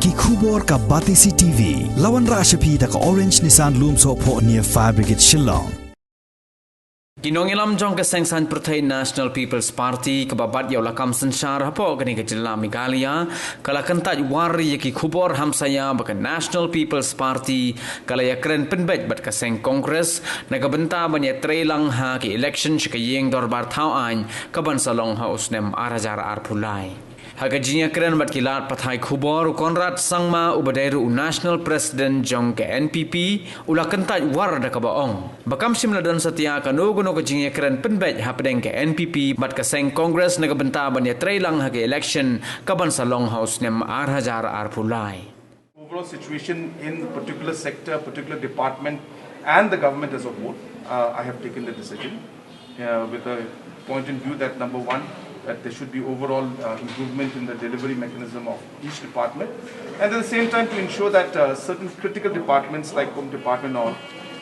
ki khubor ka Batisi TV lawan ra shapi ta ka Orange Nissan Loom so pho near Fire Brigade Shillong Ginongilam jong ke Sengsan Pertai National People's Party kebabat yaw lakam sensar hapo gani ke jela Megalia kala kentaj wari ki khubor hamsaya baka National People's Party kala Ïatreilang penbet bat ka seng Congress naga benta ban Ïatreilang ha ki Elekshon shikayeng dorbar thau ain kaban salong ha usnem arajar arpulai Haga Jingïakren bat kilat pathai khubor konrad sangma ubadairu National President jong ke NPP ula kentaj war da kabaong bakam simladan setia kanuguno ke Jingïakren penbet hapdeng ke NPP bat ka seng Congress naga benta ban Ïatreilang hage election kaban salong house nem arhajar arpulai Overall situation in particular sector, particular department and the government as a whole, I have taken the decision with a point in view that number one, that there should be overall improvement in the delivery mechanism of each department, and at the same time to ensure that certain critical departments like Home Department all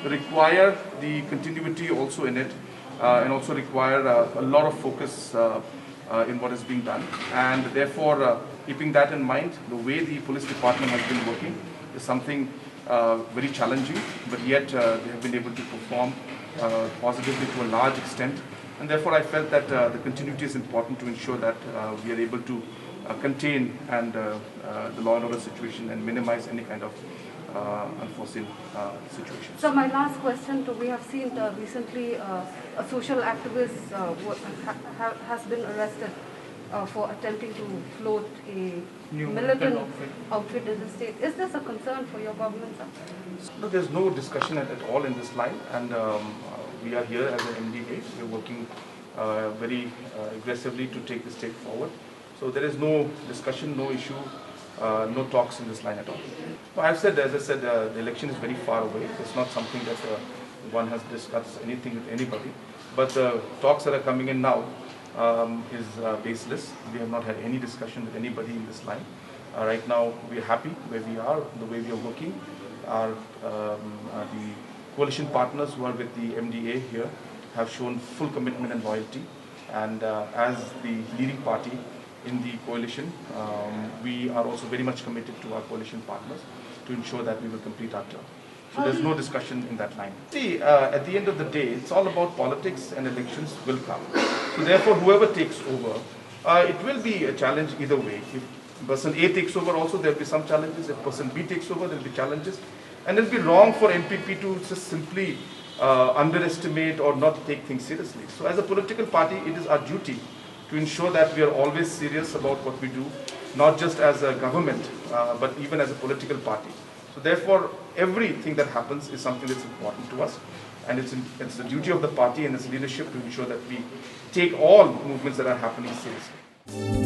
require the continuity also in it and also require a lot of focus in what is being done, and therefore keeping that in mind, the way the police department has been working is something very challenging, but yet they have been able to perform positively to a large extent. And therefore, I felt that the continuity is important to ensure that we are able to contain and the law and order situation and minimize any kind of unforeseen situations. So my last question, we have seen recently a social activist has been arrested for attempting to float a militant outfit in the state. Is this a concern for your government, sir? No, there's no discussion at all in this line, and we are here as an MDA. We're working very aggressively to take the state forward. So there is no discussion, no issue, no talks in this line at all. So as I said, the election is very far away. It's not something that one has discussed anything with anybody. But the talks that are coming in now is baseless. We have not had any discussion with anybody in this line. Right now, we are happy where we are, the way we are working. The coalition partners who are with the MDA here have shown full commitment and loyalty, and as the leading party in the coalition, we are also very much committed to our coalition partners to ensure that we will complete our term. So there's no discussion in that line. See, at the end of the day, it's all about politics, and elections will come. So therefore, whoever takes over, it will be a challenge either way. If person A takes over also, there will be some challenges. If person B takes over, there will be challenges. And it will be wrong for MPP to just simply underestimate or not take things seriously. So as a political party, it is our duty to ensure that we are always serious about what we do, not just as a government, but even as a political party. So therefore, everything that happens is something that's important to us, and it's the duty of the party and its leadership to ensure that we take all movements that are happening seriously.